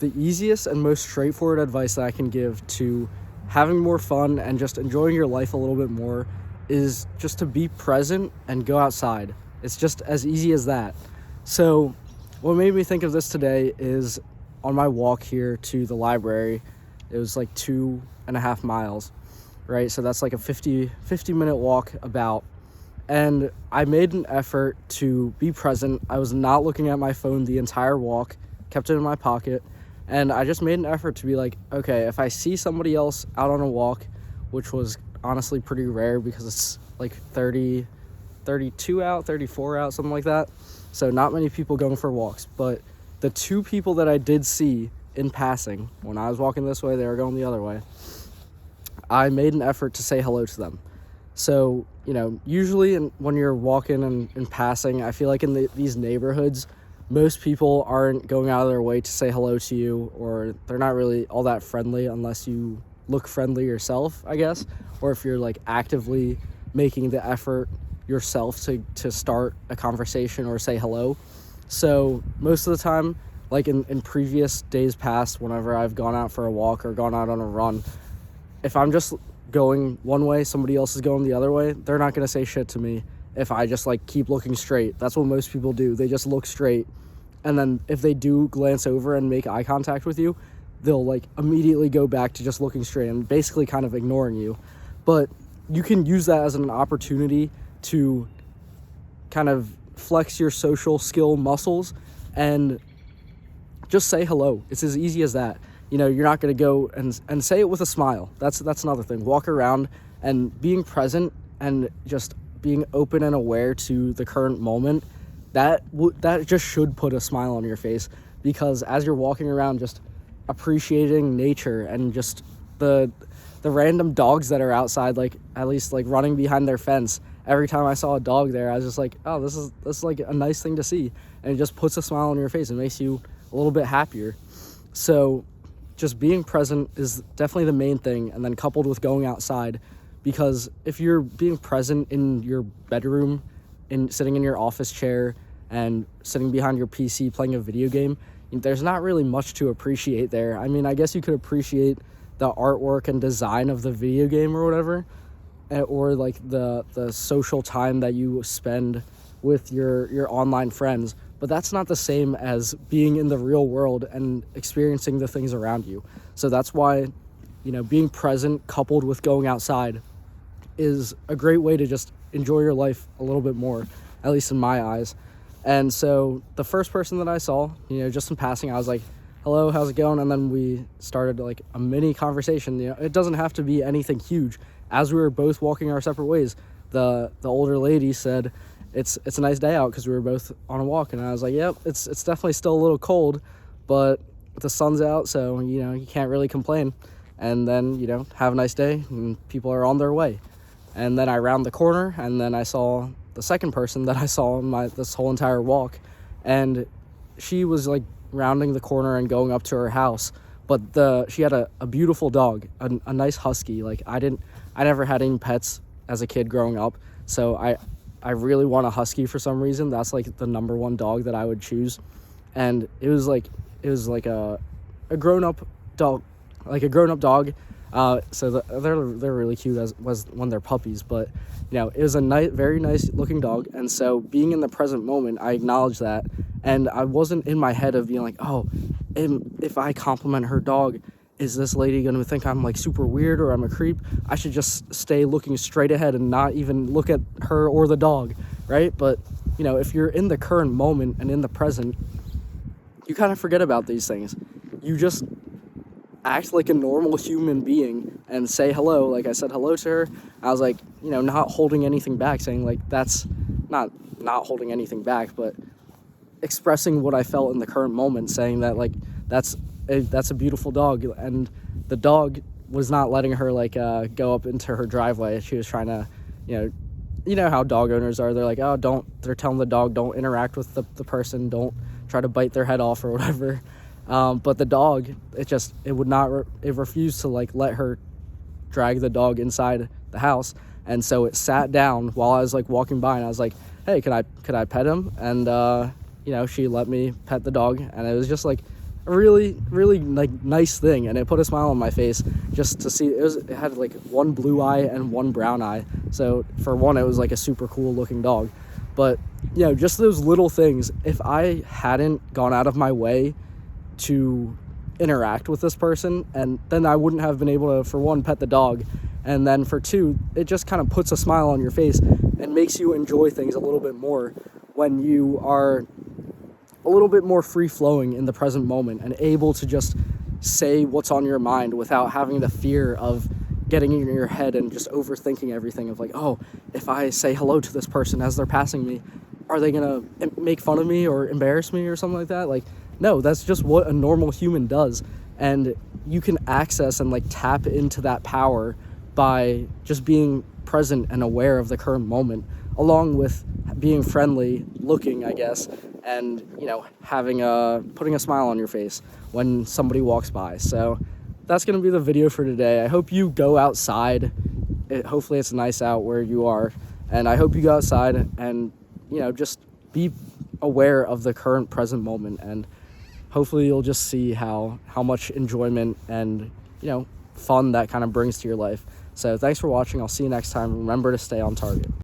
the easiest and most straightforward advice that I can give to having more fun and just enjoying your life a little bit more is just to be present and go outside. It's just as easy as that. So what made me think of this today is on my walk here to the library, it was like 2.5 miles, right? So that's like a 50 minute walk about. And I made an effort to be present. I was not looking at my phone the entire walk, kept it in my pocket. And I just made an effort to be like, okay, if I see somebody else out on a walk, which was honestly pretty rare because it's like 32 out, 34 out, something like that. So not many people going for walks. But the two people that I did see in passing, when I was walking this way, they were going the other way, I made an effort to say hello to them. So, usually when you're walking and passing, I feel like in these neighborhoods, most people aren't going out of their way to say hello to you, or they're not really all that friendly unless you look friendly yourself, I guess, or if you're like actively making the effort yourself to start a conversation or say hello. So most of the time, like in previous days past, whenever I've gone out for a walk or gone out on a run, if I'm just going one way, somebody else is going the other way, they're not going to say shit to me if I just like keep looking straight. That's what most people do. They just look straight. And then if they do glance over and make eye contact with you, they'll like immediately go back to just looking straight and basically kind of ignoring you. But you can use that as an opportunity to kind of flex your social skill muscles and just say hello. It's as easy as that. You're not going to go and say it with a smile. That's another thing. Walk around and being present and just being open and aware to the current moment, that just should put a smile on your face, because as you're walking around just appreciating nature and just the random dogs that are outside, like at least like running behind their fence, every time I saw a dog there, I was just like, oh, this is like a nice thing to see, and it just puts a smile on your face and makes you a little bit happier. So just being present is definitely the main thing, and then coupled with going outside, because if you're being present in your bedroom, sitting in your office chair and sitting behind your PC playing a video game, there's not really much to appreciate there. I mean, I guess you could appreciate the artwork and design of the video game or whatever, or like the social time that you spend with your online friends, but that's not the same as being in the real world and experiencing the things around you. So that's why, being present coupled with going outside is a great way to just enjoy your life a little bit more, at least in my eyes. And so the first person that I saw, just in passing, I was like, hello, how's it going? And then we started like a mini conversation. It doesn't have to be anything huge. As we were both walking our separate ways, the older lady said, it's a nice day out, because we were both on a walk. And I was like, yep, it's definitely still a little cold, but the sun's out, so you can't really complain. And then have a nice day, and people are on their way. And then I round the corner, and then I saw the second person that I saw in this whole entire walk, and she was like rounding the corner and going up to her house, but she had a beautiful dog, a nice husky. Like I never had any pets as a kid growing up, so I really want a husky for some reason. That's like the number one dog that I would choose. And it was like a grown-up dog, like a grown-up dog. So they're really cute as when they're puppies, but it was a nice, very nice looking dog. And so being in the present moment, I acknowledged that, and I wasn't in my head of being like, oh, if I compliment her dog, is this lady going to think I'm like super weird or I'm a creep? I should just stay looking straight ahead and not even look at her or the dog, right? But, if you're in the current moment and in the present, you kind of forget about these things. You just act like a normal human being and say hello. Like I said hello to her. I was like, not holding anything back, saying like, that's not holding anything back, but expressing what I felt in the current moment, saying that like, that's a beautiful dog. And the dog was not letting her like go up into her driveway. She was trying to, how dog owners are. They're like, oh, they're telling the dog, don't interact with the person, don't try to bite their head off or whatever. But the dog, it refused to like let her drag the dog inside the house. And so it sat down while I was like walking by, and I was like, hey, could I pet him? And, she let me pet the dog, and it was just like a really, really like nice thing, and it put a smile on my face just to see. It had like one blue eye and one brown eye, so for one it was like a super cool looking dog. But just those little things, if I hadn't gone out of my way to interact with this person, and then I wouldn't have been able to, for one, pet the dog, and then for two, it just kind of puts a smile on your face and makes you enjoy things a little bit more when you are a little bit more free-flowing in the present moment and able to just say what's on your mind without having the fear of getting in your head and just overthinking everything of like, oh, if I say hello to this person as they're passing me, are they gonna make fun of me or embarrass me or something like that? Like, no, that's just what a normal human does, and you can access and like tap into that power by just being present and aware of the current moment, along with being friendly looking, I guess, and having putting a smile on your face when somebody walks by. So that's going to be the video for today. I hope you go outside. Hopefully it's nice out where you are, and I hope you go outside and just be aware of the current present moment, and hopefully you'll just see how much enjoyment and fun that kind of brings to your life. So thanks for watching. I'll see you next time. Remember to stay on target.